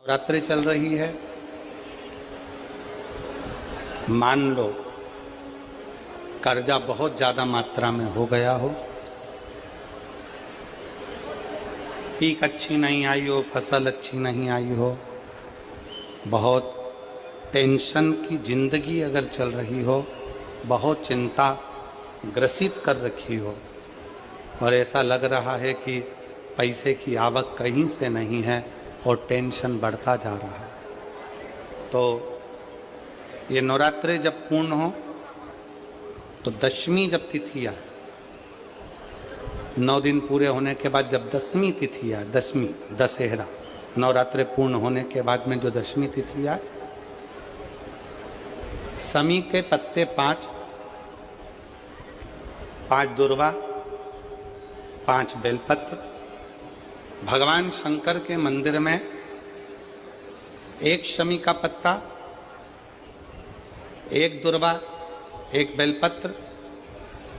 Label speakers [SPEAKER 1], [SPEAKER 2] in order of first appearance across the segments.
[SPEAKER 1] रात्रि चल रही है। मान लो कर्जा बहुत ज्यादा मात्रा में हो गया हो, पीक अच्छी नहीं आई हो, फसल अच्छी नहीं आई हो, बहुत टेंशन की जिंदगी अगर चल रही हो, बहुत चिंता ग्रसित कर रखी हो और ऐसा लग रहा है कि पैसे की आवक कहीं से नहीं है और टेंशन बढ़ता जा रहा है, तो ये नवरात्रे जब पूर्ण हो तो दशमी जब तिथि आए, 9 दिन पूरे होने के बाद जब दसवीं तिथि आए, दशमी दशहरा, नवरात्रे पूर्ण होने के बाद में जो दशमी तिथि आए, समी के पत्ते 5 दुर्वा, 5 बेलपत्र, भगवान शंकर के मंदिर में 1 शमी का पत्ता, 1 दुर्वा, 1 बेलपत्र,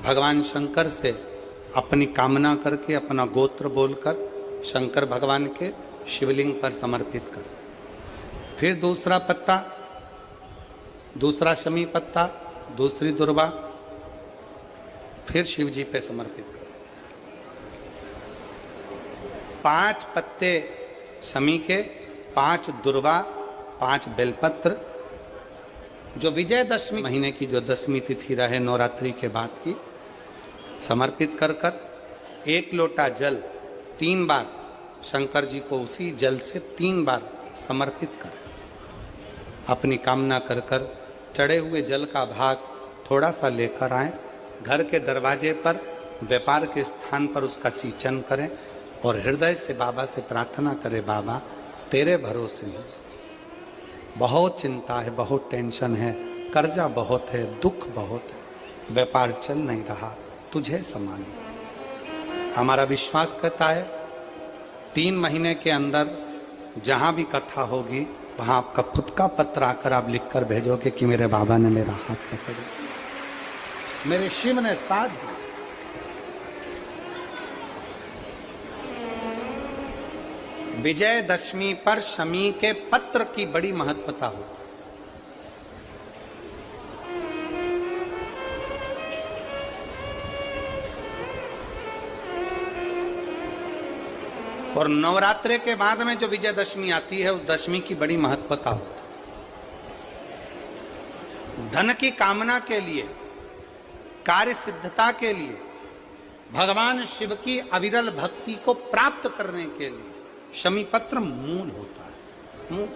[SPEAKER 1] भगवान शंकर से अपनी कामना करके, अपना गोत्र बोलकर शंकर भगवान के शिवलिंग पर समर्पित कर। फिर दूसरा पत्ता, दूसरा शमी पत्ता, दूसरी दुर्वा, फिर शिव जी पे समर्पित कर। 5 पत्ते शमी के, 5 दुर्वा, 5 बेलपत्र, जो विजयदशमी महीने की जो दसवीं तिथि रहे नवरात्रि के बाद की, समर्पित कर कर 1 लोटा जल 3 बार शंकर जी को उसी जल से 3 बार समर्पित करें। अपनी कामना कर कर चढ़े हुए जल का भाग थोड़ा सा लेकर आएं, घर के दरवाजे पर, व्यापार के स्थान पर उसका सिंचन करें और हृदय से बाबा से प्रार्थना करें, बाबा तेरे भरोसे हूँ, बहुत चिंता है, बहुत टेंशन है, कर्जा बहुत है, दुख बहुत है, व्यापार चल नहीं रहा, तुझे समान। हमारा विश्वास कहता है 3 महीने के अंदर जहां भी कथा होगी वहां आपका खुद का पत्र आकर आप लिखकर भेजोगे कि मेरे बाबा ने मेरा हाथ पकड़ा, मेरे शिव ने साथ दिया। विजयदशमी पर शमी के पत्र की बड़ी महत्वता होती है। और नवरात्रे के बाद में जो विजयदशमी आती है, उस दशमी की बड़ी महत्वता होती है। धन की कामना के लिए, कार्य सिद्धता के लिए, भगवान शिव की अविरल भक्ति को प्राप्त करने के लिए शमी पत्र मूल होता है, मूल।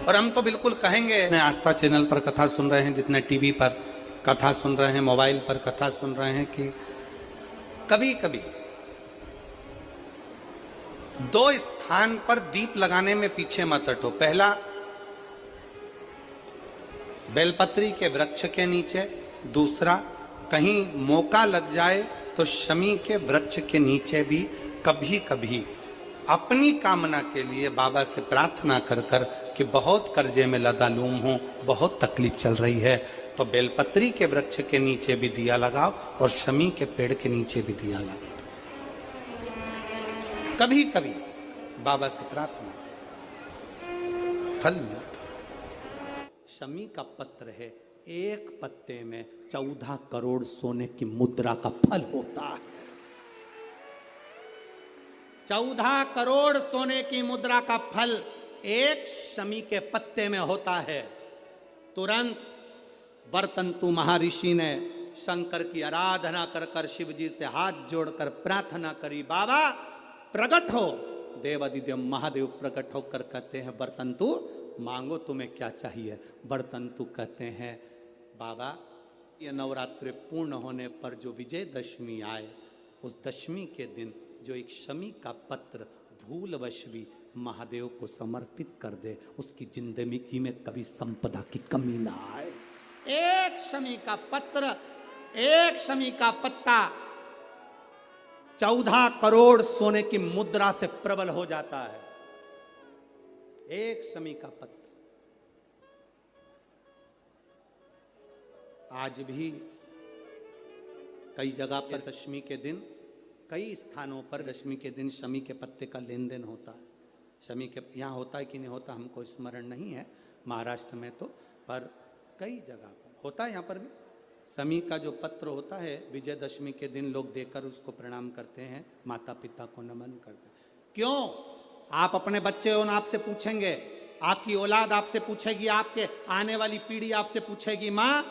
[SPEAKER 1] और हम तो बिल्कुल कहेंगे, आस्था चैनल पर कथा सुन रहे हैं, जितने टीवी पर कथा सुन रहे हैं, मोबाइल पर कथा सुन रहे हैं, कि कभी कभी 2 स्थान पर दीप लगाने में पीछे मत हटो। पहला, बेलपत्री के वृक्ष के नीचे। दूसरा, कहीं मौका लग जाए तो शमी के वृक्ष के नीचे भी कभी कभी अपनी कामना के लिए बाबा से प्रार्थना कर कर कि बहुत कर्जे में लदालूम हूं, बहुत तकलीफ चल रही है, तो बेलपत्री के वृक्ष के नीचे भी दिया लगाओ और शमी के पेड़ के नीचे भी दिया लगाओ। कभी कभी बाबा से प्रार्थना, फल मिलता है। शमी का पत्र है, 1 पत्ते में 14 करोड़ सोने की मुद्रा का फल होता है। 14 करोड़ सोने की मुद्रा का फल 1 शमी के पत्ते में होता है। तुरंत वर्तंतु महर्षि ने शंकर की आराधना कर कर शिव जी से हाथ जोड़कर प्रार्थना करी, बाबा प्रकट हो। देवादिदेव महादेव प्रकट होकर कहते हैं, वर्तंतु मांगो तुम्हें क्या चाहिए। वर्तंतु कहते हैं, बाबा ये नवरात्रि पूर्ण होने पर जो विजयदशमी आए, उस दशमी के दिन जो एक शमी का पत्र भूलवश भी महादेव को समर्पित कर दे, उसकी जिंदगी में कभी संपदा की कमी ना आए। 1 शमी का पत्र, 1 शमी का पत्ता 14 करोड़ सोने की मुद्रा से प्रबल हो जाता है। 1 शमी का पत्र। आज भी कई जगह पर दशमी के दिन कई स्थानों पर दशमी के दिन शमी के पत्ते का लेन देन होता है। शमी के यहाँ होता है कि नहीं होता हमको स्मरण नहीं है, महाराष्ट्र में तो, पर कई जगह पर होता है। यहाँ पर भी शमी का जो पत्र होता है विजयदशमी के दिन लोग देकर उसको प्रणाम करते हैं, माता पिता को नमन करते हैं। क्यों? आप अपने बच्चे हो, आपसे पूछेंगे, आपकी औलाद आपसे पूछेगी, आपके आने वाली पीढ़ी आपसे पूछेगी, माँ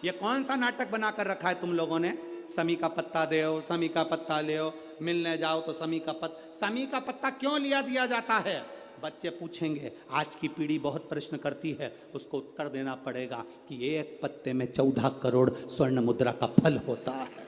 [SPEAKER 1] ये कौन सा नाटक बनाकर रखा है तुम लोगों ने? शमी का पत्ता दे, शमी का पत्ता ले, मिलने जाओ तो शमी का पत्ता क्यों लिया दिया जाता है? बच्चे पूछेंगे। आज की पीढ़ी बहुत प्रश्न करती है, उसको उत्तर देना पड़ेगा कि एक पत्ते में 14 करोड़ स्वर्ण मुद्रा का फल होता है।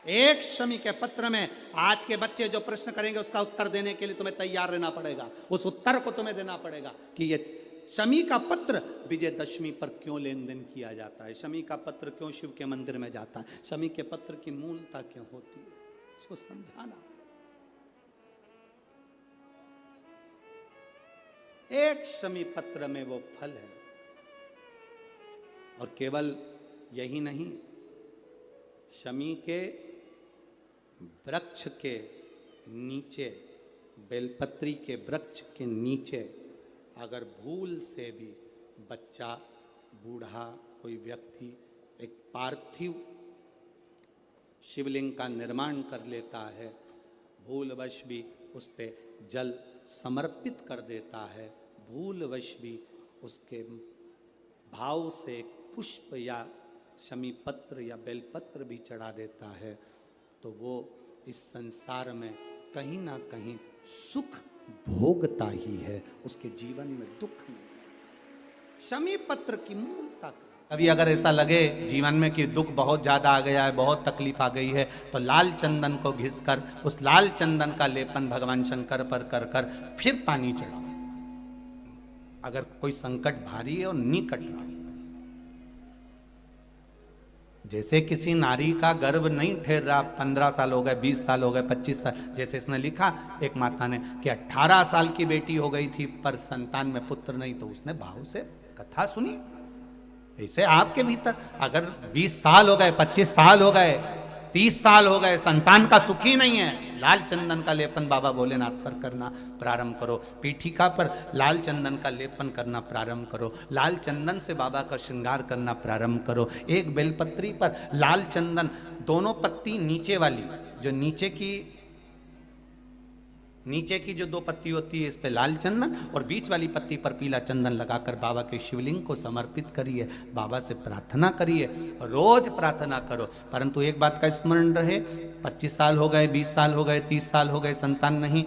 [SPEAKER 1] एक शमी के पत्र में आज के बच्चे जो प्रश्न करेंगे उसका उत्तर देने के लिए तुम्हें तैयार रहना पड़ेगा। उस उत्तर को तुम्हें देना पड़ेगा कि ये शमी का पत्र विजयदशमी पर क्यों लेन देन किया जाता है, शमी का पत्र क्यों शिव के मंदिर में जाता है, शमी के पत्र की मूलता क्यों होती है, इसको समझाना। एक शमी पत्र में वो फल है। और केवल यही नहीं, शमी के वृक्ष के नीचे, बेलपत्री के वृक्ष के नीचे अगर भूल से भी बच्चा, बूढ़ा, कोई व्यक्ति एक पार्थिव शिवलिंग का निर्माण कर लेता है, भूलवश भी उस पे जल समर्पित कर देता है, भूलवश भी उसके भाव से पुष्प या शमी पत्र या बेलपत्र भी चढ़ा देता है, तो वो इस संसार में कहीं ना कहीं सुख भोगता ही है, उसके जीवन में दुख नहीं। शमी पत्र की मूलता। अभी अगर ऐसा लगे जीवन में कि दुख बहुत ज्यादा आ गया है, बहुत तकलीफ आ गई है, तो लाल चंदन को घिसकर उस लाल चंदन का लेपन भगवान शंकर पर कर कर फिर पानी चढ़ाओ। अगर कोई संकट भारी है और निकट रहा, जैसे किसी नारी का गर्भ नहीं ठहर रहा, 15 साल हो गए, 20 साल हो गए, 25 साल, जैसे इसने लिखा एक माता ने कि 18 साल की बेटी हो गई थी पर संतान में पुत्र नहीं, तो उसने भाव से कथा सुनी। ऐसे आपके भीतर अगर 20 साल हो गए, 25 साल हो गए, 30 साल हो गए, संतान का सुख ही नहीं है, लाल चंदन का लेपन बाबा भोलेनाथ पर करना प्रारंभ करो, पीठिका पर लाल चंदन का लेपन करना प्रारंभ करो, लाल चंदन से बाबा का श्रृंगार करना प्रारंभ करो। एक बेलपत्री पर लाल चंदन, दोनों पत्ती नीचे वाली, जो नीचे की जो 2 पत्ती होती है, इस पे लाल चंदन, और बीच वाली पत्ती पर पीला चंदन लगाकर बाबा के शिवलिंग को समर्पित करिए, बाबा से प्रार्थना करिए, रोज प्रार्थना करो। परंतु एक बात का स्मरण रहे, 25 साल हो गए, 20 साल हो गए, 30 साल हो गए, संतान नहीं,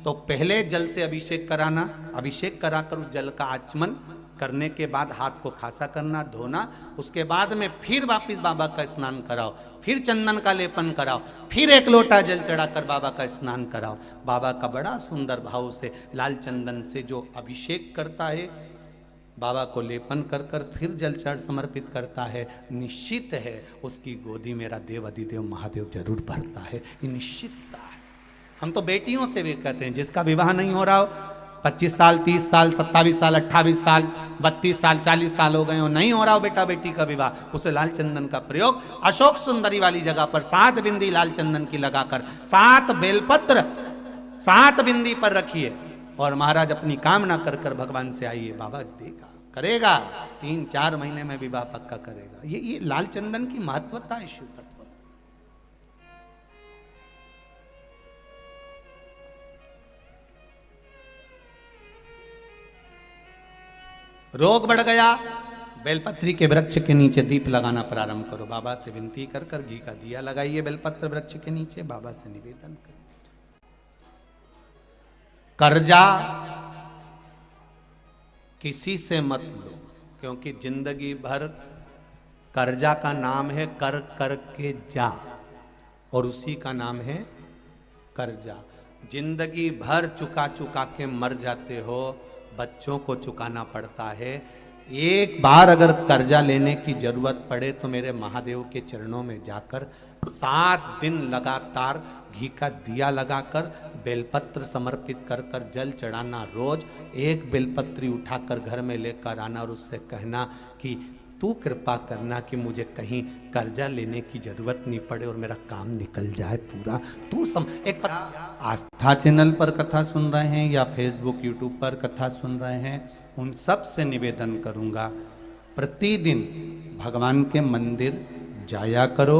[SPEAKER 1] तो पहले जल से अभिषेक कराना, अभिषेक कराकर उस जल का आचमन करने के बाद हाथ को खासा करना, धोना, उसके बाद में फिर वापिस बाबा का स्नान कराओ, फिर चंदन का लेपन कराओ, फिर 1 लोटा जल चढ़ाकर बाबा का स्नान कराओ। बाबा का बड़ा सुंदर भाव से लाल चंदन से जो अभिषेक करता है, बाबा को लेपन कर कर फिर जल चढ़ समर्पित करता है, निश्चित है उसकी गोदी मेरा देव अधिदेव महादेव जरूर भरता है, ये निश्चितता है। हम तो बेटियों से भी कहते हैं, जिसका विवाह नहीं हो रहा हो, 25 साल, 30 साल, 27 साल, 28 साल, 32 साल, 40 साल हो गए हो, नहीं हो रहा हो बेटा बेटी का विवाह, उसे लाल चंदन का प्रयोग अशोक सुंदरी वाली जगह पर 7 बिंदी लाल चंदन की लगाकर 7 बेलपत्र 7 बिंदी पर रखिए, और महाराज अपनी कामना कर कर भगवान से आइए, बाबा देगा, करेगा, 3-4 महीने में विवाह पक्का करेगा। ये लाल चंदन की महत्वता है शिव तत्व। रोग बढ़ गया, बेलपत्री के वृक्ष के नीचे दीप लगाना प्रारंभ करो, बाबा से विनती कर कर घी का दिया लगाइए बेलपत्र वृक्ष के नीचे, बाबा से निवेदन करिए। कर्जा किसी से मत लो, क्योंकि जिंदगी भर कर्जा का नाम है कर कर के जा, और उसी का नाम है कर्जा। जिंदगी भर चुका चुका के मर जाते हो, बच्चों को चुकाना पड़ता है। एक बार अगर कर्जा लेने की जरूरत पड़े तो मेरे महादेव के चरणों में जाकर 7 दिन लगातार घी का दिया लगाकर बेलपत्र समर्पित कर कर जल चढ़ाना रोज। एक बेलपत्री उठाकर घर में लेकर आना और उससे कहना कि तू कृपा करना कि मुझे कहीं कर्जा लेने की जरूरत नहीं पड़े और मेरा काम निकल जाए पूरा। तू एक आस्था चैनल पर कथा सुन रहे हैं या फेसबुक यूट्यूब पर कथा सुन रहे हैं, उन सब से निवेदन करूंगा, प्रतिदिन भगवान के मंदिर जाया करो,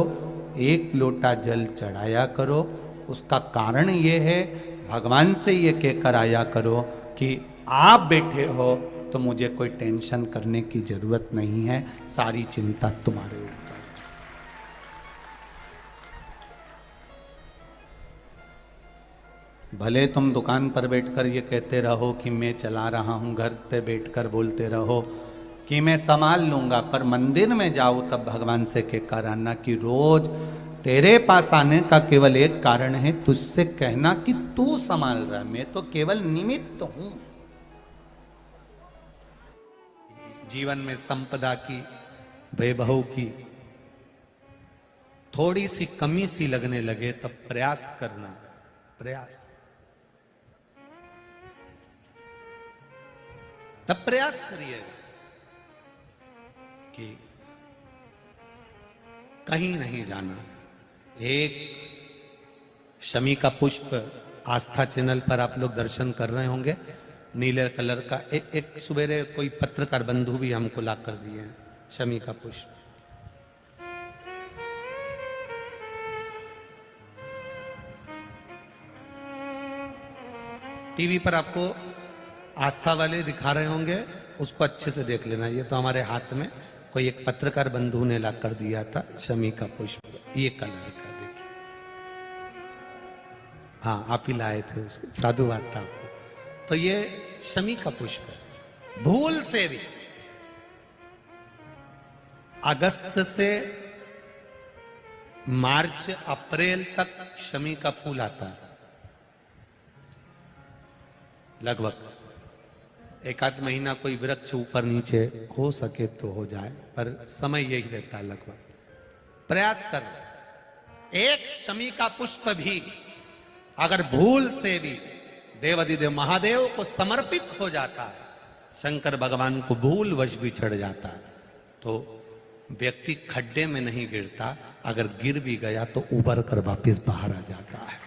[SPEAKER 1] एक लोटा जल चढ़ाया करो। उसका कारण ये है, भगवान से ये कहकर आया करो कि आप बैठे हो तो मुझे कोई टेंशन करने की जरूरत नहीं है, सारी चिंता तुम्हारे ऊपर। भले तुम दुकान पर बैठकर ये कहते रहो कि मैं चला रहा हूं, घर पे बैठकर बोलते रहो कि मैं संभाल लूंगा, पर मंदिर में जाओ तब भगवान से कहकर आना कि रोज तेरे पास आने का केवल एक कारण है, तुझसे कहना कि तू संभाल रहा है, मैं तो केवल निमित्त हूं। जीवन में संपदा की, वैभव की थोड़ी सी कमी सी लगने लगे तब प्रयास करना, तब प्रयास करिएगा कि कहीं नहीं जाना। एक शमी का पुष्प आस्था चैनल पर आप लोग दर्शन कर रहे होंगे, नीले कलर का एक सुबेरे कोई पत्रकार बंधु भी हमको ला कर दिए हैं, शमी का पुष्प। टीवी पर आपको आस्था वाले दिखा रहे होंगे, उसको अच्छे से देख लेना। ये तो हमारे हाथ में कोई एक पत्रकार बंधु ने ला कर दिया था, शमी का पुष्प, ये कलर का, देखिए। हाँ, आप ही लाए थे उसको, साधुवाद था आपको। तो ये शमी का पुष्प है। भूल से भी अगस्त से मार्च अप्रैल तक शमी का फूल आता है, लगभग एक आध महीना कोई वृक्ष ऊपर नीचे हो सके तो हो जाए, पर समय यही रहता है लगभग। प्रयास कर, एक शमी का पुष्प भी अगर भूल से भी देवाधिदेव महादेव को समर्पित हो जाता है, शंकर भगवान को भूल वश भी चढ़ जाता है, तो व्यक्ति खड्डे में नहीं गिरता, अगर गिर भी गया तो उबर कर वापस बाहर आ जाता है।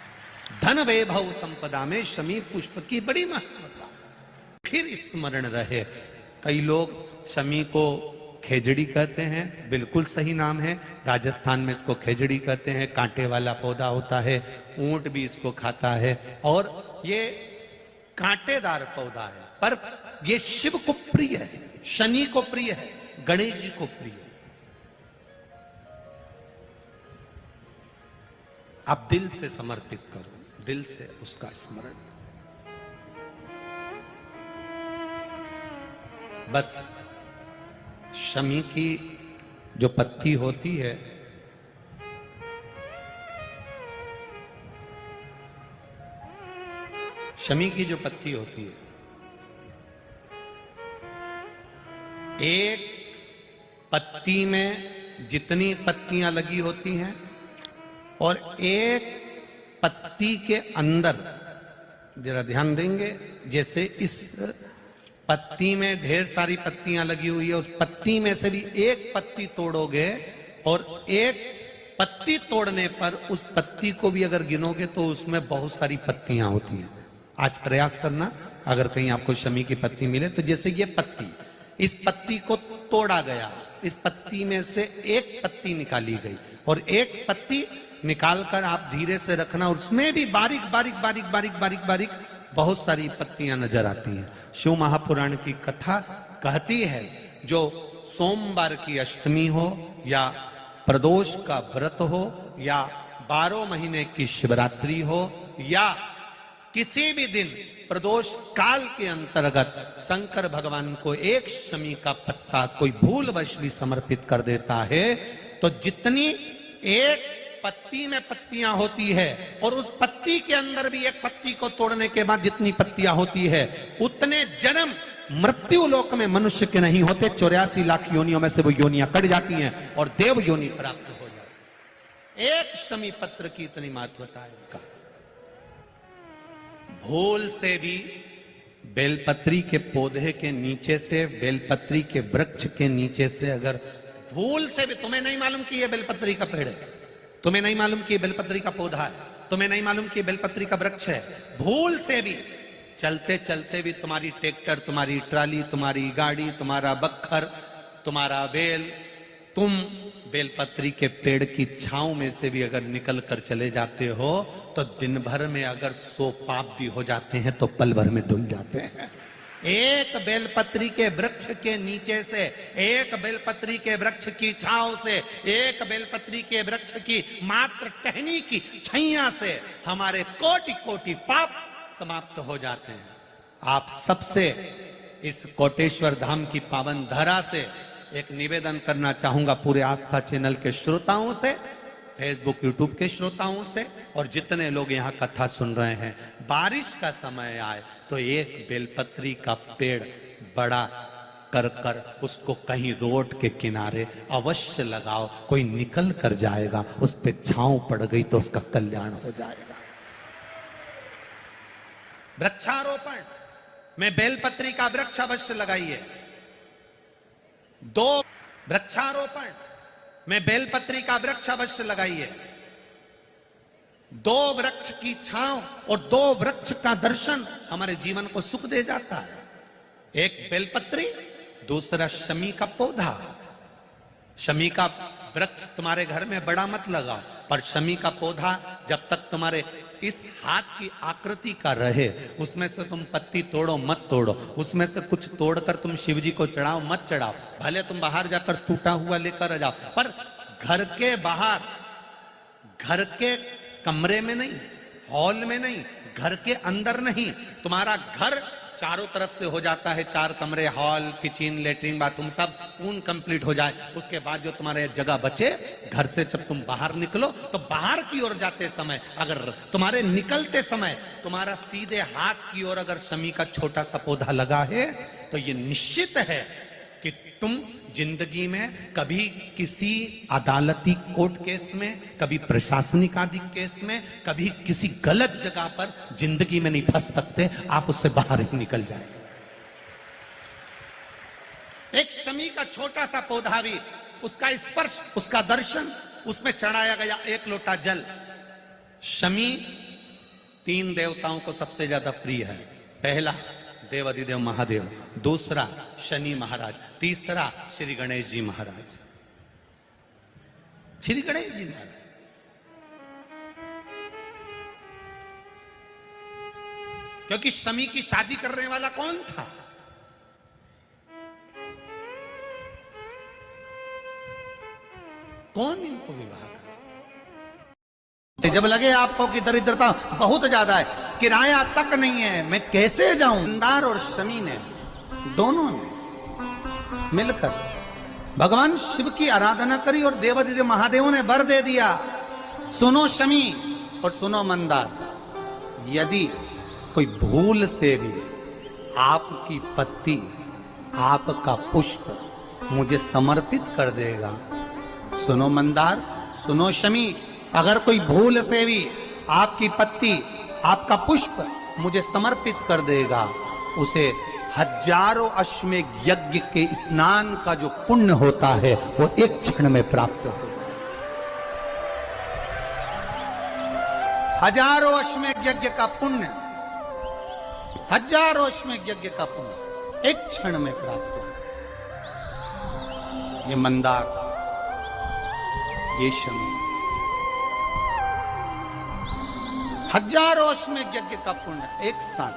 [SPEAKER 1] धन वैभव संपदा में शमी पुष्प की बड़ी महत्वता फिर स्मरण रहे। कई लोग शमी को खेजड़ी कहते हैं, बिल्कुल सही नाम है, राजस्थान में इसको खेजड़ी कहते हैं, कांटे वाला पौधा होता है, ऊंट भी इसको खाता है, और ये कांटेदार पौधा है, पर ये शिव को प्रिय है, शनि को प्रिय है, गणेश जी को प्रिय है। आप दिल से समर्पित करो, दिल से उसका स्मरण। बस शमी की जो पत्ती होती है, शमी की जो पत्ती होती है, एक पत्ती में जितनी पत्तियां लगी होती हैं और एक पत्ती के अंदर, जरा ध्यान देंगे, जैसे इस पत्ती में ढेर सारी पत्तियां लगी हुई है, उस पत्ती में से भी एक पत्ती तोड़ोगे और एक पत्ती तोड़ने पर उस पत्ती को भी अगर गिनोगे तो उसमें बहुत सारी पत्तियां होती हैं। आज प्रयास करना, अगर कहीं आपको शमी की पत्ती मिले तो जैसे ये पत्ती, इस पत्ती को तोड़ा गया, इस पत्ती में से एक पत्ती निकाली गई और एक पत्ती निकालकर आप धीरे से रखना, उसमें भी बारीक बारीक बारीक बारीक बारीक बारीक बहुत सारी पत्तियां नजर आती हैं। शिव महापुराण की कथा कहती है, जो सोमवार की अष्टमी हो या प्रदोष का व्रत हो या 12 महीने की शिवरात्रि हो या किसी भी दिन प्रदोष काल के अंतर्गत शंकर भगवान को एक शमी का पत्ता कोई भूलवश भी समर्पित कर देता है, तो जितनी एक पत्ती में पत्तियां होती है और उस पत्ती के अंदर भी एक पत्ती को तोड़ने के बाद जितनी पत्तियां होती है, उतने जन्म मृत्यु लोक में मनुष्य के नहीं होते। 84 लाख योनियों में से वो योनियां कट जाती हैं और देव योनि प्राप्त हो जाती। एक शमी पत्र की इतनी महत्वता है उनका। भूल से भी बेलपत्री के पौधे के नीचे से, बेलपत्री के वृक्ष के नीचे से अगर भूल से भी, तुम्हें नहीं मालूम कि ये बेलपत्री का पेड़ है, तुम्हें नहीं मालूम कि ये बेलपत्री का पौधा है, तुम्हें नहीं मालूम कि बेलपत्री का वृक्ष है, भूल से भी चलते चलते भी तुम्हारी ट्रैक्टर, तुम्हारी ट्राली, तुम्हारी गाड़ी, तुम्हारा बक्खर, तुम्हारा बेल, तुम बेलपत्री के पेड़ की छांव में से भी अगर निकल कर चले जाते हो तो दिन भर में अगर 100 पाप भी हो जाते हैं तो पल भर में धुल जाते हैं। एक बेलपत्री के वृक्ष के नीचे से, एक बेलपत्री के वृक्ष की छांव से, एक बेलपत्री के वृक्ष की मात्र टहनी की छैया से हमारे कोटि कोटि पाप समाप्त हो जाते हैं। आप सबसे इस कोटेश्वर धाम की पावन धरा से एक निवेदन करना चाहूंगा, पूरे आस्था चैनल के श्रोताओं से, फेसबुक यूट्यूब के श्रोताओं से, और जितने लोग यहाँ कथा सुन रहे हैं, बारिश का समय आए तो एक बेलपत्री का पेड़ बड़ा कर कर उसको कहीं रोड के किनारे अवश्य लगाओ। कोई निकल कर जाएगा, उस पे छांव पड़ गई तो उसका कल्याण हो जाएगा। वृक्षारोपण में बेलपत्री का वृक्ष अवश्य लगाइए। 2 वृक्षारोपण में बेलपत्री का वृक्ष अवश्य लगाइए। 2 वृक्ष की छांव और 2 वृक्ष का दर्शन हमारे जीवन को सुख दे जाता है। एक बेलपत्री, दूसरा शमी का पौधा। शमी का वृक्ष तुम्हारे घर में बड़ा मत लगाओ, पर शमी का पौधा जब तक तुम्हारे इस हाथ की आकृति का रहे, उसमें से तुम पत्ती तोड़ो मत तोड़ो, उसमें से कुछ तोड़कर तुम शिव जी को चढ़ाओ मत चढ़ाओ, भले तुम बाहर जाकर टूटा हुआ लेकर आ जाओ, पर घर के बाहर, घर के कमरे में नहीं, हॉल में नहीं, घर के अंदर नहीं। तुम्हारा घर चारों तरफ से हो जाता है, 4 कमरे, हॉल, किचन, लेटरिन, बाथरूम सब पूर्ण कंप्लीट हो जाए, उसके बाद जो तुम्हारे जगह बचे, घर से जब तुम बाहर निकलो तो बाहर की ओर जाते समय, अगर तुम्हारे निकलते समय तुम्हारा सीधे हाथ की ओर अगर शमी का छोटा सा पौधा लगा है तो ये निश्चित है कि तुम जिंदगी में कभी किसी अदालती कोर्ट केस में, कभी प्रशासनिक आदि केस में, कभी किसी गलत जगह पर जिंदगी में नहीं फंस सकते, आप उससे बाहर ही निकल जाए। एक शमी का छोटा सा पौधा भी, उसका स्पर्श, उसका दर्शन, उसमें चढ़ाया गया 1 लोटा जल। शमी 3 देवताओं को सबसे ज्यादा प्रिय है। पहला देवाधिदेव महादेव, दूसरा शनि महाराज, तीसरा श्री गणेश जी महाराज। श्री गणेश जी महाराज क्योंकि शमी की शादी करने वाला कौन था? कौन इनको विवाह करे? जब लगे आपको कि दरिद्रता बहुत ज्यादा है, किराया तक नहीं है, मैं कैसे जाऊं, मंदार और शमी ने, दोनों ने मिलकर भगवान शिव की आराधना करी और देवाधिदेव महादेव ने वर दे दिया, सुनो शमी और सुनो मंदार, यदि कोई भूल से भी आपकी पत्ती, आपका पुष्प मुझे समर्पित कर देगा, सुनो मंदार, सुनो शमी, अगर कोई भूल से भी आपकी पत्ती, आपका पुष्प मुझे समर्पित कर देगा, उसे हजारों अश्वमेध यज्ञ के स्नान का जो पुण्य होता है वो एक क्षण में प्राप्त हो जाए। हजारों अश्वमेध यज्ञ का पुण्य, हजारों अश्वमेध यज्ञ का पुण्य एक क्षण में प्राप्त हो। ये मंदार, ये शमी, हजारों अश्वमेध यज्ञ का पुण्य एक साथ।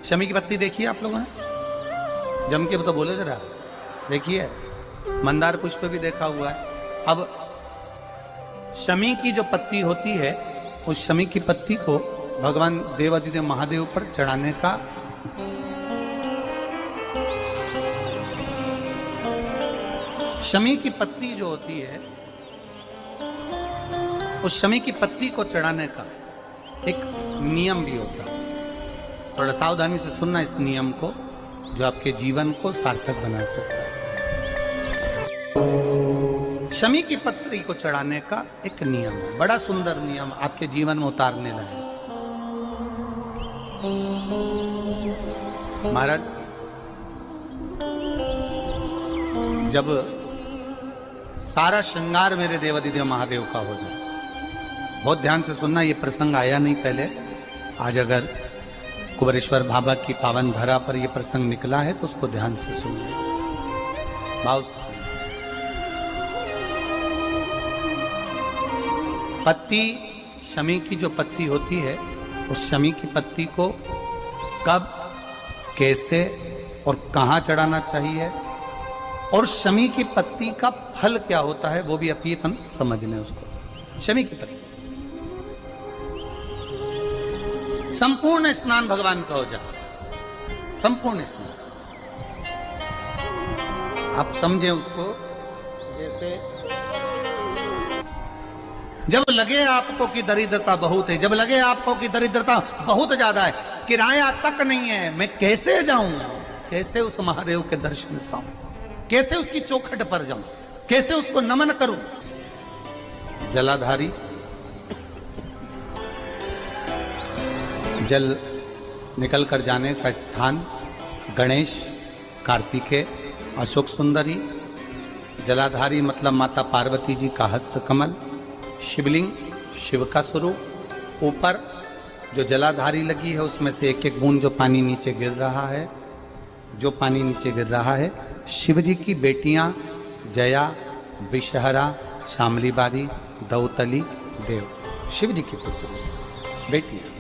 [SPEAKER 1] शमी की पत्ती देखिए आप लोगों ने, जम के तो बोले जरा, देखिए मंदार पुष्प भी देखा हुआ है। अब शमी की जो पत्ती होती है, उस शमी की पत्ती को भगवान देवाधिदेव महादेव पर चढ़ाने का शमी की पत्ती जो होती है, उस शमी की पत्ती को चढ़ाने का एक नियम भी होता है। थोड़ा सावधानी से सुनना इस नियम को, जो आपके जीवन को सार्थक बना सकता है। शमी की पत्री को चढ़ाने का एक नियम है, बड़ा सुंदर नियम, आपके जीवन में उतारने लायक। महाराज, जब सारा श्रृंगार मेरे देवाधिदेव महादेव का हो जाए, बहुत ध्यान से सुनना, ये प्रसंग आया नहीं पहले, आज अगर कुबेरेश्वर बाबा की पावन धरा पर यह प्रसंग निकला है तो उसको ध्यान से सुनिए। भाव से पत्ती, शमी की जो पत्ती होती है, उस शमी की पत्ती को कब, कैसे और कहां चढ़ाना चाहिए, और शमी की पत्ती का फल क्या होता है वो भी अभी हम समझ लें उसको। शमी की पत्ती, संपूर्ण स्नान भगवान का हो जाए, संपूर्ण स्नान। आप समझे उसको, जैसे जब लगे आपको कि दरिद्रता बहुत है, जब लगे आपको कि दरिद्रता बहुत ज्यादा है, किराया तक नहीं है, मैं कैसे जाऊं, कैसे उस महादेव के दर्शन पाऊं, कैसे उसकी चौखट पर जाऊं, कैसे उसको नमन करूं। जलाधारी, जल निकल कर जाने का स्थान गणेश, कार्तिकेय, अशोक सुंदरी। जलाधारी मतलब माता पार्वती जी का हस्त कमल, शिवलिंग, शिव का स्वरूप। ऊपर जो जलाधारी लगी है उसमें से एक एक बूंद जो पानी नीचे गिर रहा है, जो पानी नीचे गिर रहा है, शिव जी की बेटियां जया, विषहरा, शामली बारी, दौतली, देव, शिव जी की पुत्री बेटियां।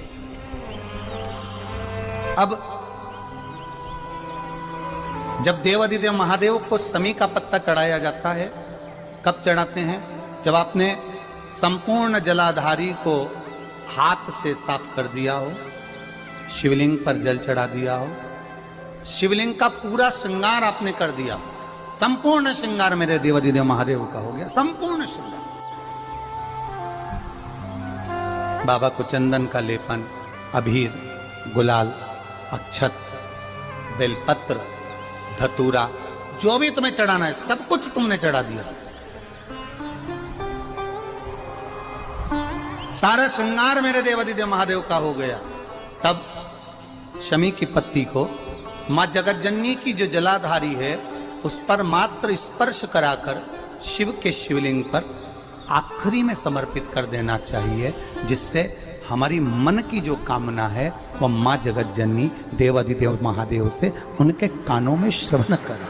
[SPEAKER 1] अब जब देवाधिदेव महादेव को शमी का पत्ता चढ़ाया जाता है, कब चढ़ाते हैं, जब आपने संपूर्ण जलाधारी को हाथ से साफ कर दिया हो, शिवलिंग पर जल चढ़ा दिया हो, शिवलिंग का पूरा श्रृंगार आपने कर दिया, संपूर्ण श्रृंगार मेरे देवाधिदेव महादेव का हो गया, संपूर्ण श्रृंगार। बाबा को चंदन का लेपन, अबीर, गुलाल, अक्षत, बेलपत्र, धतूरा, जो भी तुम्हें चढ़ाना है सब कुछ तुमने चढ़ा दिया, सारा श्रृंगार मेरे देवाधिदेव महादेव का हो गया। तब शमी की पत्ती को मां जगत जननी की जो जलाधारी है उस पर मात्र स्पर्श कराकर शिव के शिवलिंग पर आखिरी में समर्पित कर देना चाहिए, जिससे हमारी मन की जो कामना है वह मां जगत जननी देवाधिदेव महादेव से उनके कानों में श्रवण करा।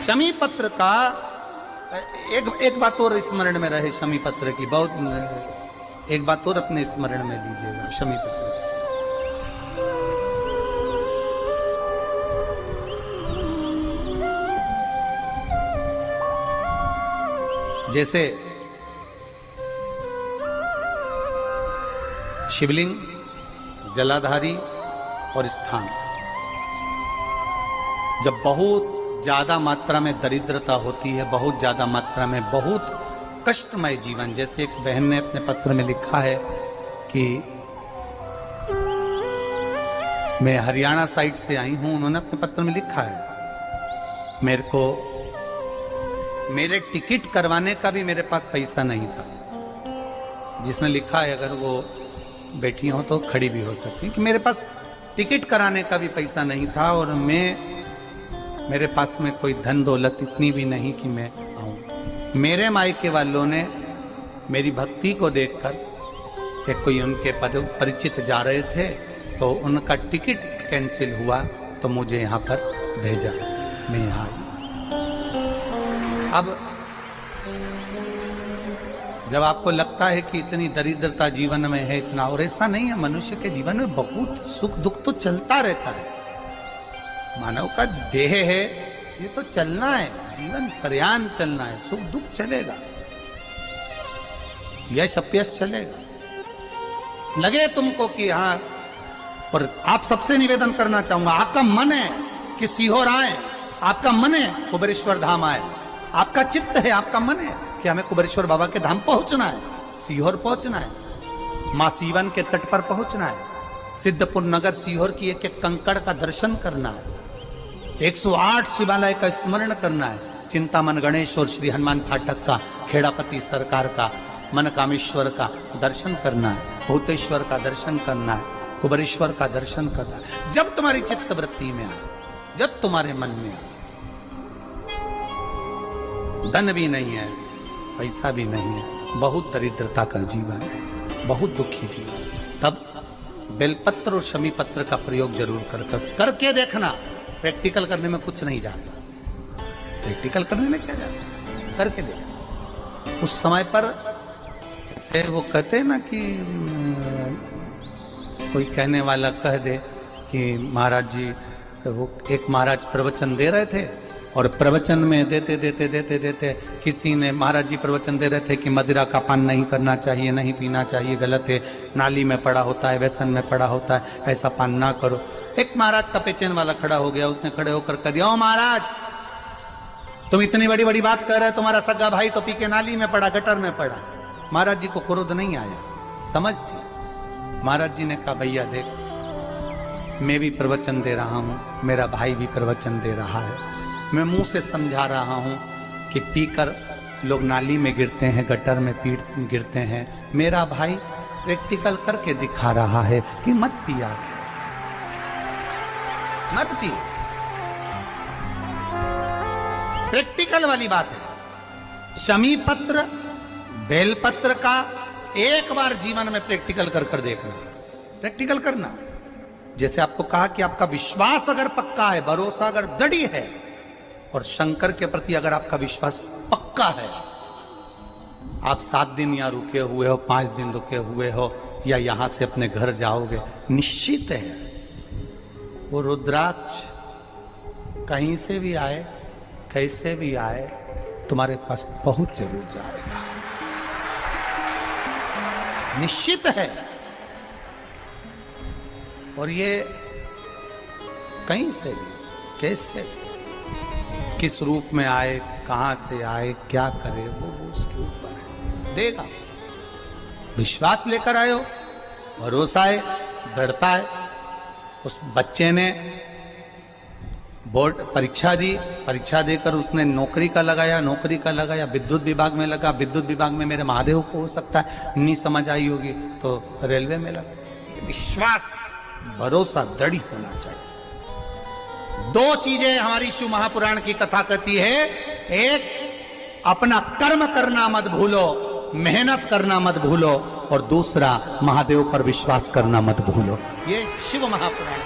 [SPEAKER 1] शमी पत्र का एक बात और स्मरण में रहे, शमी पत्र की बहुत एक बात और अपने स्मरण में लीजिएगा। शमी पत्र जैसे शिवलिंग, जलाधारी और स्थान, जब बहुत ज्यादा मात्रा में दरिद्रता होती है, बहुत ज्यादा मात्रा में बहुत कष्टमय जीवन, जैसे एक बहन ने अपने पत्र में लिखा है कि मैं हरियाणा साइड से आई हूं, उन्होंने अपने पत्र में लिखा है मेरे को मेरे टिकट करवाने का भी मेरे पास पैसा नहीं था। जिसने लिखा है, अगर वो बैठी हो तो खड़ी भी हो सकती, कि मेरे पास टिकट कराने का भी पैसा नहीं था और मेरे पास में कोई धन दौलत इतनी भी नहीं कि मैं आऊं। मेरे मायके वालों ने मेरी भक्ति को देखकर, एक कोई उनके परिचित जा रहे थे तो उनका टिकट कैंसिल हुआ तो मुझे यहाँ पर भेजा, मैं यहाँ आई। अब जब आपको लगता है कि इतनी दरिद्रता जीवन में है, इतना, और ऐसा नहीं है, मनुष्य के जीवन में बहुत सुख दुख तो चलता रहता है। मानव का देह है, ये तो चलना है, जीवन पर्यान चलना है, सुख दुख चलेगा, यश अपयश चलेगा। लगे तुमको कि हाँ, और आप सबसे निवेदन करना चाहूंगा, आपका मन है कि सीहोर आए, आपका मन है कुबेरेश्वर धाम आए, आपका चित्त है, आपका मन है कि हमें कुबेरेश्वर बाबा के धाम पहुंचना है, सीहोर पहुंचना है, मां सीवन के तट पर पहुंचना है, सिद्धपुर नगर सीहोर की एक एक कंकड़ का दर्शन करना है, 108 शिवालय का स्मरण करना है, चिंतामन गणेश और श्री हनुमान फाटक का, खेड़ापति सरकार का, मनकामेश्वर का दर्शन करना है, भूतेश्वर का दर्शन करना है, कुबेरेश्वर का दर्शन करना। जब तुम्हारी चित्त वृत्ति में आए, जब तुम्हारे मन में आए, धन भी नहीं है, पैसा भी नहीं है, बहुत दरिद्रता का जीवन है, बहुत दुखी जीवन, तब बेलपत्र और शमी पत्र का प्रयोग जरूर करके देखना। प्रैक्टिकल करने में कुछ नहीं जाता, प्रैक्टिकल करने में क्या जाता, करके देखना। उस समय पर जैसे वो कहते हैं ना कि कोई कहने वाला कह दे कि महाराज जी, वो एक महाराज प्रवचन दे रहे थे और प्रवचन में देते देते देते देते किसी ने, महाराज जी प्रवचन दे रहे थे कि मदिरा का पान नहीं करना चाहिए, नहीं पीना चाहिए, गलत है, नाली में पड़ा होता है, व्यसन में पड़ा होता है, ऐसा पान ना करो। एक महाराज का पेचेन वाला खड़ा हो गया, उसने खड़े होकर कह दिया, ओ महाराज तुम इतनी बड़ी बड़ी बात कर रहे हो, तुम्हारा सगा भाई तो पी के नाली में पड़ा, गटर में पड़ा। महाराज जी को क्रोध नहीं आया, समझ थी। महाराज जी ने कहा, भैया देख, मैं भी प्रवचन दे रहा हूं, मेरा भाई भी प्रवचन दे रहा है, मैं मुंह से समझा रहा हूं कि पीकर लोग नाली में गिरते हैं, गटर में गिरते हैं, मेरा भाई प्रैक्टिकल करके दिखा रहा है कि मत पिया, मत पी। प्रैक्टिकल वाली बात है। शमी पत्र, बेलपत्र का एक बार जीवन में प्रैक्टिकल कर देखना, प्रैक्टिकल करना। जैसे आपको कहा कि आपका विश्वास अगर पक्का है, भरोसा अगर दृढ़ है, और शंकर के प्रति अगर आपका विश्वास पक्का है, आप 7 दिन यहाँ रुके हुए हो, 5 दिन रुके हुए हो, या यहां से अपने घर जाओगे, निश्चित है वो रुद्राक्ष कहीं से भी आए, कैसे भी आए, तुम्हारे पास पहुंच जरूर जाएगा, निश्चित है। और ये कहीं से भी, कैसे भी, किस रूप में आए, कहां से आए, क्या करे, वो उसके ऊपर है, देगा। विश्वास लेकर आए हो, भरोसा है, दृढ़ता है। उस बच्चे ने बोर्ड परीक्षा दी, परीक्षा देकर उसने नौकरी का लगाया, विद्युत विभाग में लगा, विद्युत विभाग में मेरे महादेव को हो सकता है नहीं समझ आई होगी तो रेलवे में लगा। विश्वास, भरोसा दृढ़ होना चाहिए। 2 चीजें हमारी शिव महापुराण की कथा कहती है, एक अपना कर्म करना मत भूलो, मेहनत करना मत भूलो, और दूसरा महादेव पर विश्वास करना मत भूलो। ये शिव महापुराण